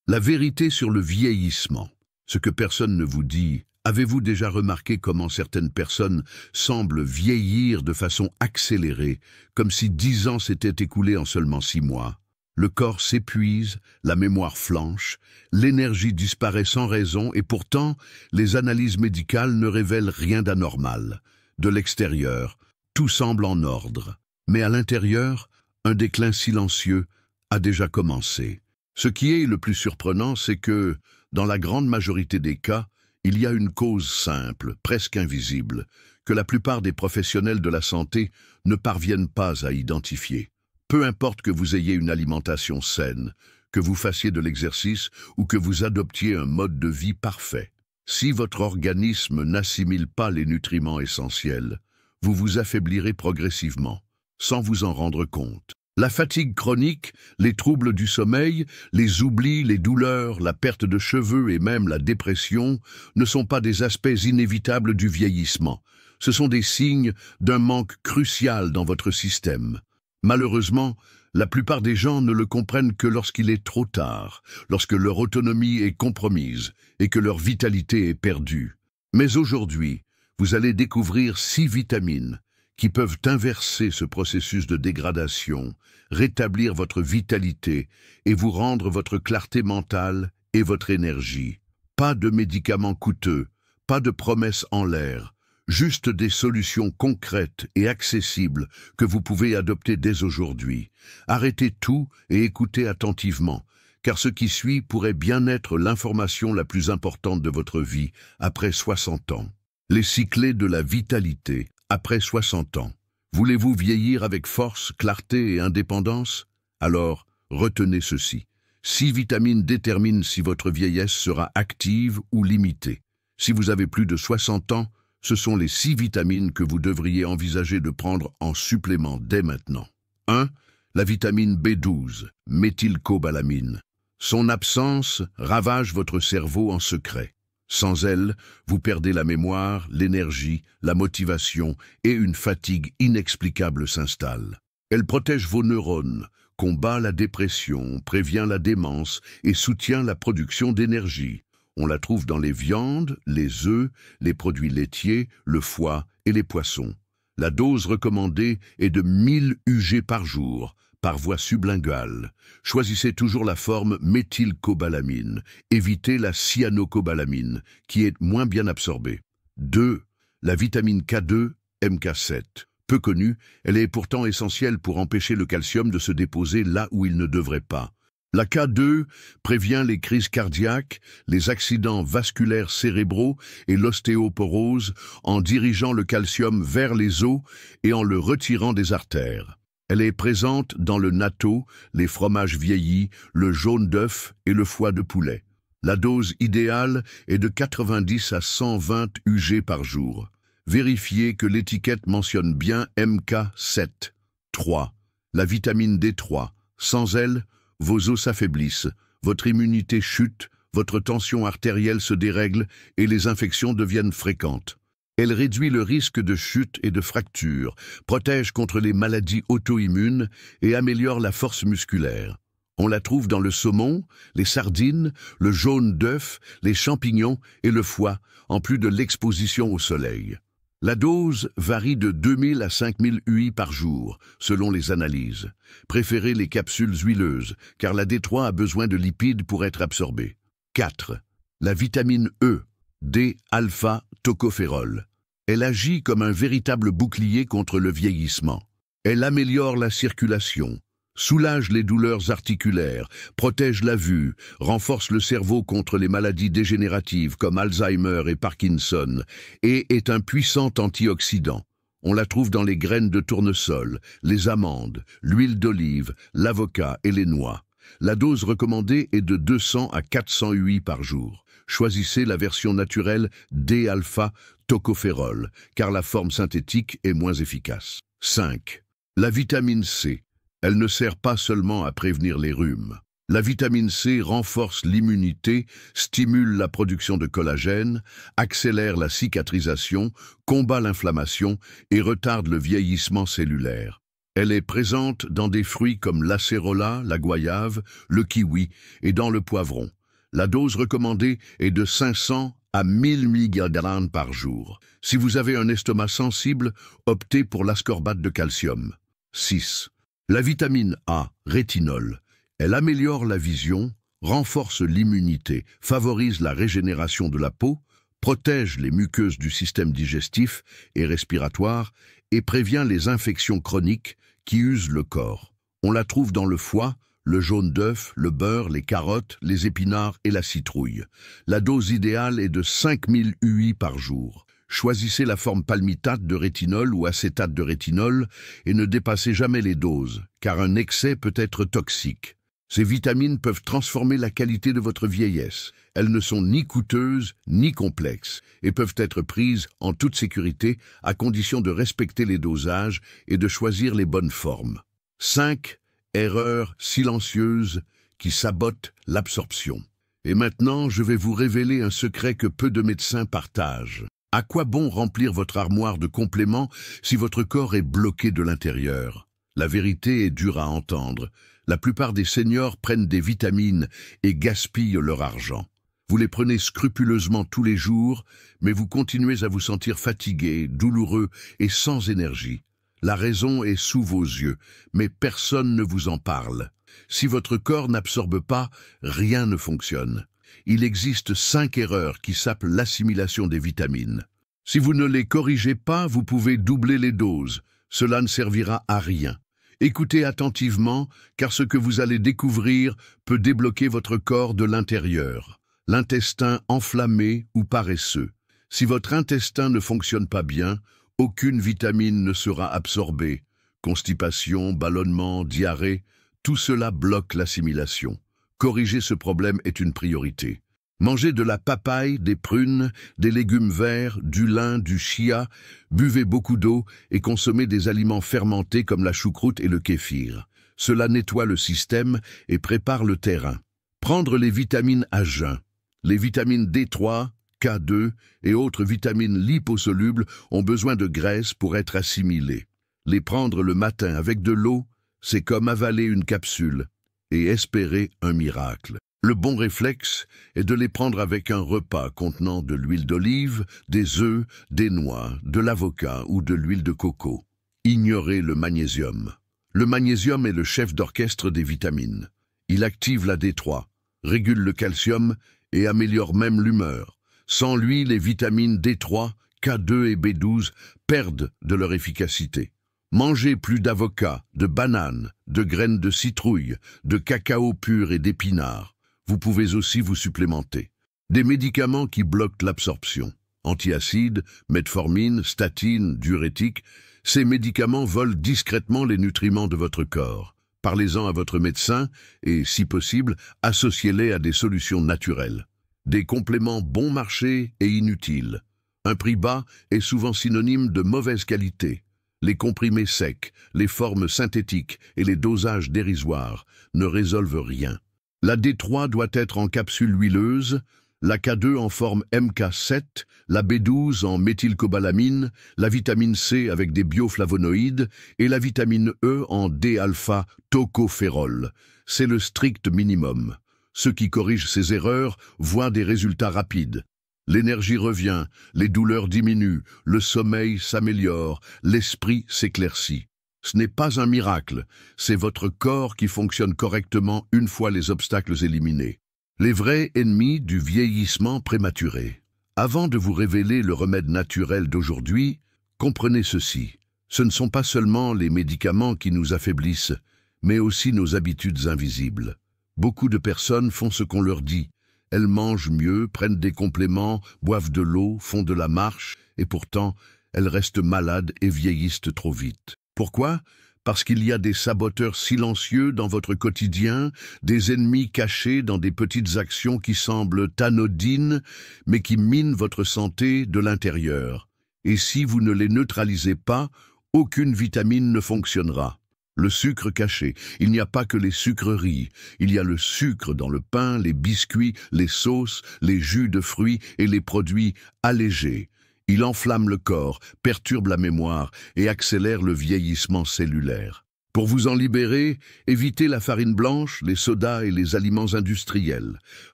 La vérité sur le vieillissement. Ce que personne ne vous dit. Avez-vous déjà remarqué comment certaines personnes semblent vieillir de façon accélérée, comme si 10 ans s'étaient écoulés en seulement 6 mois? Le corps s'épuise, la mémoire flanche, l'énergie disparaît sans raison et pourtant, les analyses médicales ne révèlent rien d'anormal. De l'extérieur, tout semble en ordre. Mais à l'intérieur, un déclin silencieux a déjà commencé. Ce qui est le plus surprenant, c'est que, dans la grande majorité des cas, il y a une cause simple, presque invisible, que la plupart des professionnels de la santé ne parviennent pas à identifier. Peu importe que vous ayez une alimentation saine, que vous fassiez de l'exercice ou que vous adoptiez un mode de vie parfait. Si votre organisme n'assimile pas les nutriments essentiels, vous vous affaiblirez progressivement, sans vous en rendre compte. La fatigue chronique, les troubles du sommeil, les oublis, les douleurs, la perte de cheveux et même la dépression ne sont pas des aspects inévitables du vieillissement. Ce sont des signes d'un manque crucial dans votre système. Malheureusement, la plupart des gens ne le comprennent que lorsqu'il est trop tard, lorsque leur autonomie est compromise et que leur vitalité est perdue. Mais aujourd'hui, vous allez découvrir 6 vitamines qui peuvent inverser ce processus de dégradation, rétablir votre vitalité et vous rendre votre clarté mentale et votre énergie. Pas de médicaments coûteux, pas de promesses en l'air, juste des solutions concrètes et accessibles que vous pouvez adopter dès aujourd'hui. Arrêtez tout et écoutez attentivement, car ce qui suit pourrait bien être l'information la plus importante de votre vie après 60 ans. Les 6 clés de la vitalité après 60 ans. Voulez-vous vieillir avec force, clarté et indépendance? Alors, retenez ceci. 6 vitamines déterminent si votre vieillesse sera active ou limitée. Si vous avez plus de 60 ans, ce sont les 6 vitamines que vous devriez envisager de prendre en supplément dès maintenant. 1. La vitamine B12, méthylcobalamine. Son absence ravage votre cerveau en secret. Sans elle, vous perdez la mémoire, l'énergie, la motivation et une fatigue inexplicable s'installe. Elle protège vos neurones, combat la dépression, prévient la démence et soutient la production d'énergie. On la trouve dans les viandes, les œufs, les produits laitiers, le foie et les poissons. La dose recommandée est de 1000 UG par jour, par voie sublinguale. Choisissez toujours la forme méthylcobalamine. Évitez la cyanocobalamine, qui est moins bien absorbée. 2. La vitamine K2, MK7. Peu connue, elle est pourtant essentielle pour empêcher le calcium de se déposer là où il ne devrait pas. La K2 prévient les crises cardiaques, les accidents vasculaires cérébraux et l'ostéoporose en dirigeant le calcium vers les os et en le retirant des artères. Elle est présente dans le natto, les fromages vieillis, le jaune d'œuf et le foie de poulet. La dose idéale est de 90 à 120 UG par jour. Vérifiez que l'étiquette mentionne bien MK7. 3. La vitamine D3. Sans elle, vos os s'affaiblissent, votre immunité chute, votre tension artérielle se dérègle et les infections deviennent fréquentes. Elle réduit le risque de chute et de fracture, protège contre les maladies auto-immunes et améliore la force musculaire. On la trouve dans le saumon, les sardines, le jaune d'œuf, les champignons et le foie, en plus de l'exposition au soleil. La dose varie de 2000 à 5000 UI par jour, selon les analyses. Préférez les capsules huileuses, car la D3 a besoin de lipides pour être absorbée. 4. La vitamine E, D-alpha-tocophérol. Elle agit comme un véritable bouclier contre le vieillissement. Elle améliore la circulation, soulage les douleurs articulaires, protège la vue, renforce le cerveau contre les maladies dégénératives comme Alzheimer et Parkinson et est un puissant antioxydant. On la trouve dans les graines de tournesol, les amandes, l'huile d'olive, l'avocat et les noix. La dose recommandée est de 200 à 400 UI par jour. Choisissez la version naturelle D-alpha-tocophérol, car la forme synthétique est moins efficace. 5. La vitamine C. Elle ne sert pas seulement à prévenir les rhumes. La vitamine C renforce l'immunité, stimule la production de collagène, accélère la cicatrisation, combat l'inflammation et retarde le vieillissement cellulaire. Elle est présente dans des fruits comme l'acérola, la goyave, le kiwi et dans le poivron. La dose recommandée est de 500 à 1000 mg par jour. Si vous avez un estomac sensible, optez pour l'ascorbate de calcium. 6. La vitamine A, rétinol. Elle améliore la vision, renforce l'immunité, favorise la régénération de la peau, protège les muqueuses du système digestif et respiratoire et prévient les infections chroniques qui usent le corps. On la trouve dans le foie, le jaune d'œuf, le beurre, les carottes, les épinards et la citrouille. La dose idéale est de 5000 UI par jour. Choisissez la forme palmitate de rétinol ou acétate de rétinol et ne dépassez jamais les doses, car un excès peut être toxique. Ces vitamines peuvent transformer la qualité de votre vieillesse. Elles ne sont ni coûteuses ni complexes et peuvent être prises en toute sécurité à condition de respecter les dosages et de choisir les bonnes formes. 5. Erreurs silencieuses qui sabotent l'absorption. Et maintenant, je vais vous révéler un secret que peu de médecins partagent. À quoi bon remplir votre armoire de compléments si votre corps est bloqué de l'intérieur? La vérité est dure à entendre. La plupart des seniors prennent des vitamines et gaspillent leur argent. Vous les prenez scrupuleusement tous les jours, mais vous continuez à vous sentir fatigué, douloureux et sans énergie. La raison est sous vos yeux, mais personne ne vous en parle. Si votre corps n'absorbe pas, rien ne fonctionne. Il existe 5 erreurs qui sapent l'assimilation des vitamines. Si vous ne les corrigez pas, vous pouvez doubler les doses. Cela ne servira à rien. Écoutez attentivement, car ce que vous allez découvrir peut débloquer votre corps de l'intérieur. L'intestin enflammé ou paresseux. Si votre intestin ne fonctionne pas bien, aucune vitamine ne sera absorbée. Constipation, ballonnement, diarrhée, tout cela bloque l'assimilation. Corriger ce problème est une priorité. Mangez de la papaye, des prunes, des légumes verts, du lin, du chia, buvez beaucoup d'eau et consommez des aliments fermentés comme la choucroute et le kéfir. Cela nettoie le système et prépare le terrain. Prendre les vitamines à jeun. Les vitamines D3, K2 et autres vitamines liposolubles ont besoin de graisse pour être assimilées. Les prendre le matin avec de l'eau, c'est comme avaler une capsule et espérer un miracle. Le bon réflexe est de les prendre avec un repas contenant de l'huile d'olive, des œufs, des noix, de l'avocat ou de l'huile de coco. Ignorez le magnésium. Le magnésium est le chef d'orchestre des vitamines. Il active la D3, régule le calcium et améliore même l'humeur. Sans lui, les vitamines D3, K2 et B12 perdent de leur efficacité. Mangez plus d'avocats, de bananes, de graines de citrouille, de cacao pur et d'épinards. Vous pouvez aussi vous supplémenter. Des médicaments qui bloquent l'absorption. Antiacides, metformine, statine, diurétiques, ces médicaments volent discrètement les nutriments de votre corps. Parlez-en à votre médecin et, si possible, associez-les à des solutions naturelles. Des compléments bon marché et inutiles. Un prix bas est souvent synonyme de mauvaise qualité. Les comprimés secs, les formes synthétiques et les dosages dérisoires ne résolvent rien. La D3 doit être en capsule huileuse, la K2 en forme MK7, la B12 en méthylcobalamine, la vitamine C avec des bioflavonoïdes et la vitamine E en D-alpha-tocophérol. C'est le strict minimum. Ceux qui corrigent ces erreurs voient des résultats rapides. L'énergie revient, les douleurs diminuent, le sommeil s'améliore, l'esprit s'éclaircit. Ce n'est pas un miracle, c'est votre corps qui fonctionne correctement une fois les obstacles éliminés. Les vrais ennemis du vieillissement prématuré. Avant de vous révéler le remède naturel d'aujourd'hui, comprenez ceci. Ce ne sont pas seulement les médicaments qui nous affaiblissent, mais aussi nos habitudes invisibles. Beaucoup de personnes font ce qu'on leur dit. Elles mangent mieux, prennent des compléments, boivent de l'eau, font de la marche, et pourtant, elles restent malades et vieillissent trop vite. Pourquoi? Parce qu'il y a des saboteurs silencieux dans votre quotidien, des ennemis cachés dans des petites actions qui semblent anodines, mais qui minent votre santé de l'intérieur. Et si vous ne les neutralisez pas, aucune vitamine ne fonctionnera. Le sucre caché, il n'y a pas que les sucreries, il y a le sucre dans le pain, les biscuits, les sauces, les jus de fruits et les produits allégés. Il enflamme le corps, perturbe la mémoire et accélère le vieillissement cellulaire. Pour vous en libérer, évitez la farine blanche, les sodas et les aliments industriels.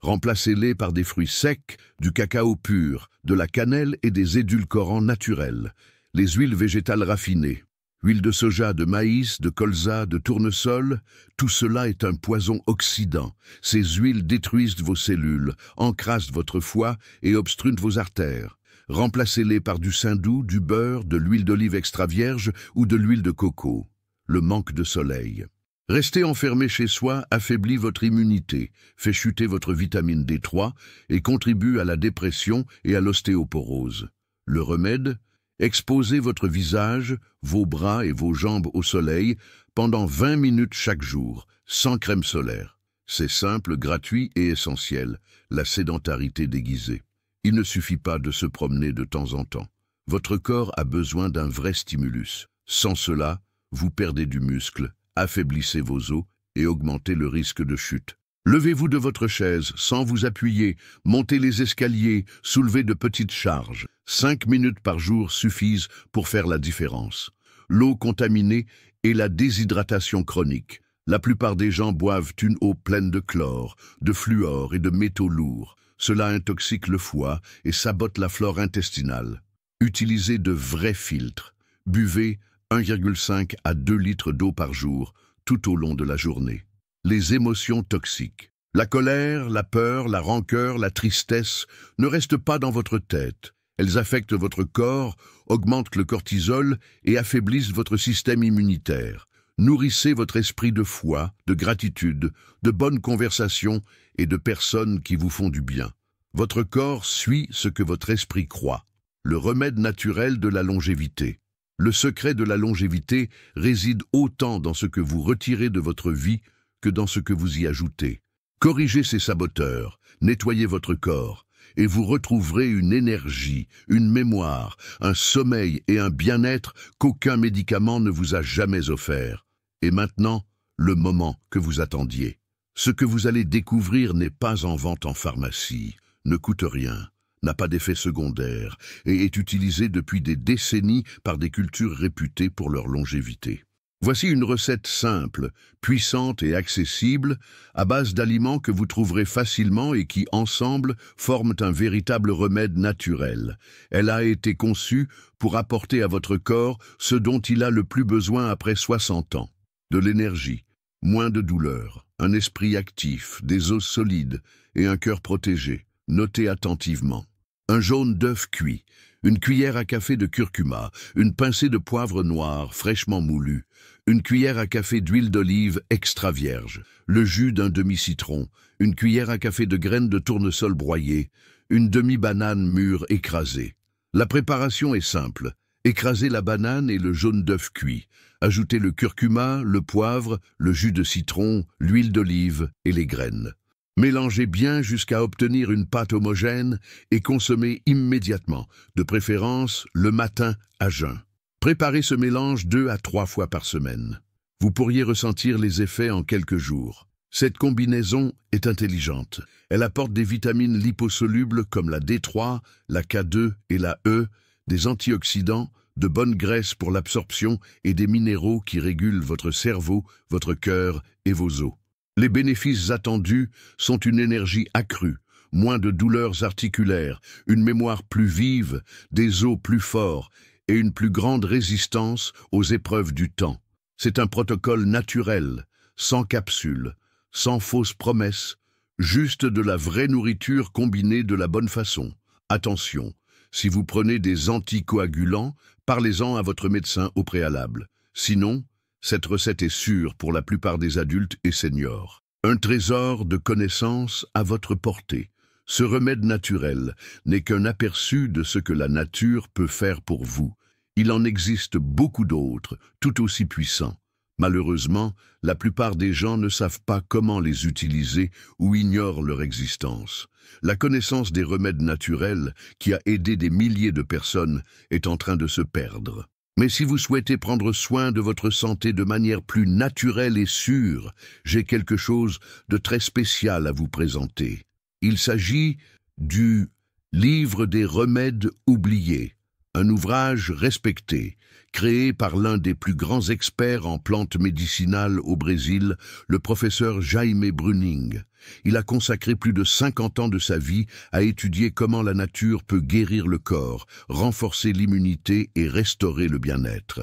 Remplacez-les par des fruits secs, du cacao pur, de la cannelle et des édulcorants naturels. Les huiles végétales raffinées. Huile de soja, de maïs, de colza, de tournesol, tout cela est un poison oxydant. Ces huiles détruisent vos cellules, encrassent votre foie et obstruent vos artères. Remplacez-les par du saindoux, du beurre, de l'huile d'olive extra vierge ou de l'huile de coco. Le manque de soleil. Rester enfermé chez soi affaiblit votre immunité, fait chuter votre vitamine D3 et contribue à la dépression et à l'ostéoporose. Le remède? Exposez votre visage, vos bras et vos jambes au soleil pendant 20 minutes chaque jour, sans crème solaire. C'est simple, gratuit et essentiel, la sédentarité déguisée. Il ne suffit pas de se promener de temps en temps. Votre corps a besoin d'un vrai stimulus. Sans cela, vous perdez du muscle, affaiblissez vos os et augmentez le risque de chute. Levez-vous de votre chaise sans vous appuyer, montez les escaliers, soulevez de petites charges. 5 minutes par jour suffisent pour faire la différence. L'eau contaminée et la déshydratation chronique. La plupart des gens boivent une eau pleine de chlore, de fluor et de métaux lourds. Cela intoxique le foie et sabote la flore intestinale. Utilisez de vrais filtres. Buvez 1,5 à 2 litres d'eau par jour, tout au long de la journée. Les émotions toxiques. La colère, la peur, la rancœur, la tristesse ne restent pas dans votre tête. Elles affectent votre corps, augmentent le cortisol et affaiblissent votre système immunitaire. Nourrissez votre esprit de foi, de gratitude, de bonnes conversations et de personnes qui vous font du bien. Votre corps suit ce que votre esprit croit. Le remède naturel de la longévité. Le secret de la longévité réside autant dans ce que vous retirez de votre vie que dans ce que vous y ajoutez. Corrigez ces saboteurs, nettoyez votre corps, et vous retrouverez une énergie, une mémoire, un sommeil et un bien-être qu'aucun médicament ne vous a jamais offert. Et maintenant, le moment que vous attendiez. Ce que vous allez découvrir n'est pas en vente en pharmacie, ne coûte rien, n'a pas d'effet secondaire et est utilisé depuis des décennies par des cultures réputées pour leur longévité. Voici une recette simple, puissante et accessible, à base d'aliments que vous trouverez facilement et qui, ensemble, forment un véritable remède naturel. Elle a été conçue pour apporter à votre corps ce dont il a le plus besoin après 60 ans. De l'énergie, moins de douleur, un esprit actif, des os solides et un cœur protégé. Notez attentivement. Un jaune d'œuf cuit, une cuillère à café de curcuma, une pincée de poivre noir fraîchement moulu, une cuillère à café d'huile d'olive extra vierge, le jus d'un demi-citron, une cuillère à café de graines de tournesol broyées, une demi-banane mûre écrasée. La préparation est simple. Écrasez la banane et le jaune d'œuf cuit. Ajoutez le curcuma, le poivre, le jus de citron, l'huile d'olive et les graines. Mélangez bien jusqu'à obtenir une pâte homogène et consommez immédiatement, de préférence le matin à jeun. Préparez ce mélange 2 à 3 fois par semaine. Vous pourriez ressentir les effets en quelques jours. Cette combinaison est intelligente. Elle apporte des vitamines liposolubles comme la D3, la K2 et la E, des antioxydants, de bonnes graisses pour l'absorption et des minéraux qui régulent votre cerveau, votre cœur et vos os. Les bénéfices attendus sont une énergie accrue, moins de douleurs articulaires, une mémoire plus vive, des os plus forts et une plus grande résistance aux épreuves du temps. C'est un protocole naturel, sans capsule, sans fausses promesses, juste de la vraie nourriture combinée de la bonne façon. Attention, si vous prenez des anticoagulants, parlez-en à votre médecin au préalable. Sinon, cette recette est sûre pour la plupart des adultes et seniors. Un trésor de connaissances à votre portée. Ce remède naturel n'est qu'un aperçu de ce que la nature peut faire pour vous. Il en existe beaucoup d'autres, tout aussi puissants. Malheureusement, la plupart des gens ne savent pas comment les utiliser ou ignorent leur existence. La connaissance des remèdes naturels, qui a aidé des milliers de personnes, est en train de se perdre. Mais si vous souhaitez prendre soin de votre santé de manière plus naturelle et sûre, j'ai quelque chose de très spécial à vous présenter. Il s'agit du Livre des remèdes oubliés, un ouvrage respecté, créé par l'un des plus grands experts en plantes médicinales au Brésil, le professeur Jaime Bruning. Il a consacré plus de 50 ans de sa vie à étudier comment la nature peut guérir le corps, renforcer l'immunité et restaurer le bien-être.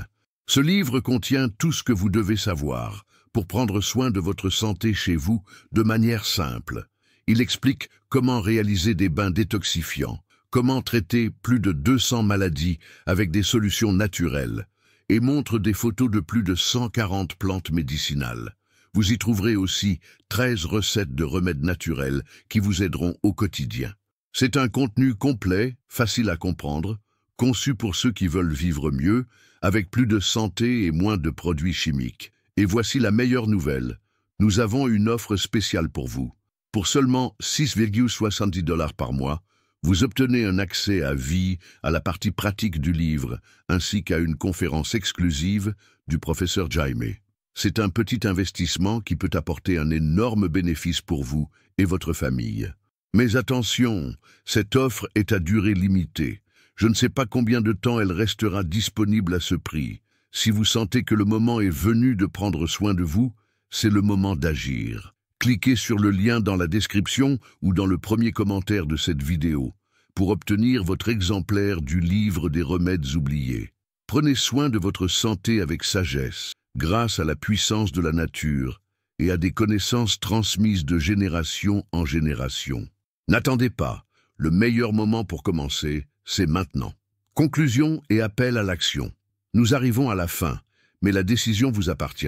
Ce livre contient tout ce que vous devez savoir pour prendre soin de votre santé chez vous de manière simple. Il explique comment réaliser des bains détoxifiants, comment traiter plus de 200 maladies avec des solutions naturelles, et montre des photos de plus de 140 plantes médicinales. Vous y trouverez aussi 13 recettes de remèdes naturels qui vous aideront au quotidien. C'est un contenu complet, facile à comprendre, conçu pour ceux qui veulent vivre mieux, avec plus de santé et moins de produits chimiques. Et voici la meilleure nouvelle. Nous avons une offre spéciale pour vous. Pour seulement 6,70 $ par mois, vous obtenez un accès à vie à la partie pratique du livre, ainsi qu'à une conférence exclusive du professeur Jaime. C'est un petit investissement qui peut apporter un énorme bénéfice pour vous et votre famille. Mais attention, cette offre est à durée limitée. Je ne sais pas combien de temps elle restera disponible à ce prix. Si vous sentez que le moment est venu de prendre soin de vous, c'est le moment d'agir. Cliquez sur le lien dans la description ou dans le premier commentaire de cette vidéo pour obtenir votre exemplaire du livre des remèdes oubliés. Prenez soin de votre santé avec sagesse, grâce à la puissance de la nature et à des connaissances transmises de génération en génération. N'attendez pas, le meilleur moment pour commencer, c'est maintenant. Conclusion et appel à l'action. Nous arrivons à la fin, mais la décision vous appartient.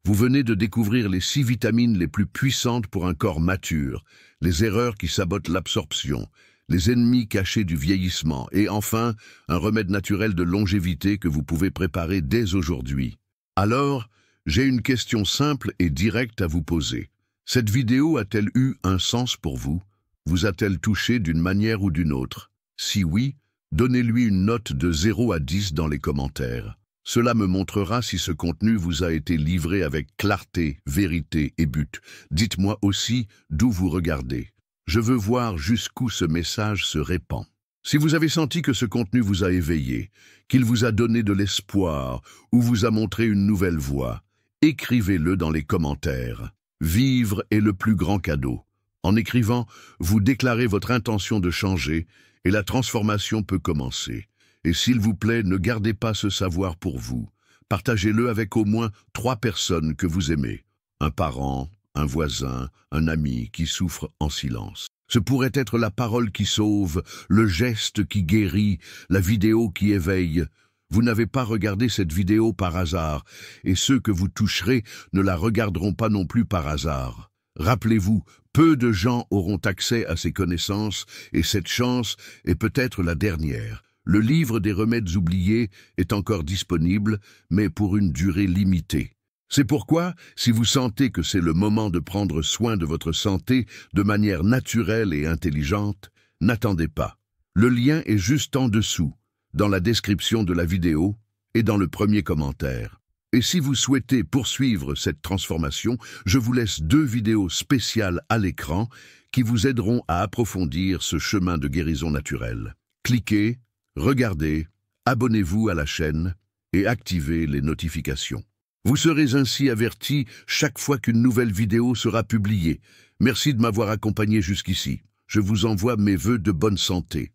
Vous venez de découvrir les 6 vitamines les plus puissantes pour un corps mature, les erreurs qui sabotent l'absorption, les ennemis cachés du vieillissement et enfin, un remède naturel de longévité que vous pouvez préparer dès aujourd'hui. Alors, j'ai une question simple et directe à vous poser. Cette vidéo a-t-elle eu un sens pour vous? Vous a-t-elle touché d'une manière ou d'une autre? Si oui, donnez-lui une note de 0 à 10 dans les commentaires. Cela me montrera si ce contenu vous a été livré avec clarté, vérité et but. Dites-moi aussi d'où vous regardez. Je veux voir jusqu'où ce message se répand. Si vous avez senti que ce contenu vous a éveillé, qu'il vous a donné de l'espoir ou vous a montré une nouvelle voie, écrivez-le dans les commentaires. Vivre est le plus grand cadeau. En écrivant, vous déclarez votre intention de changer et la transformation peut commencer. Et s'il vous plaît, ne gardez pas ce savoir pour vous. Partagez-le avec au moins 3 personnes que vous aimez. Un parent, un voisin, un ami qui souffre en silence. Ce pourrait être la parole qui sauve, le geste qui guérit, la vidéo qui éveille. Vous n'avez pas regardé cette vidéo par hasard, et ceux que vous toucherez ne la regarderont pas non plus par hasard. Rappelez-vous, peu de gens auront accès à ces connaissances, et cette chance est peut-être la dernière. Le livre des remèdes oubliés est encore disponible, mais pour une durée limitée. C'est pourquoi, si vous sentez que c'est le moment de prendre soin de votre santé de manière naturelle et intelligente, n'attendez pas. Le lien est juste en dessous, dans la description de la vidéo et dans le premier commentaire. Et si vous souhaitez poursuivre cette transformation, je vous laisse 2 vidéos spéciales à l'écran qui vous aideront à approfondir ce chemin de guérison naturelle. Cliquez, regardez, abonnez-vous à la chaîne et activez les notifications. Vous serez ainsi averti chaque fois qu'une nouvelle vidéo sera publiée. Merci de m'avoir accompagné jusqu'ici. Je vous envoie mes vœux de bonne santé.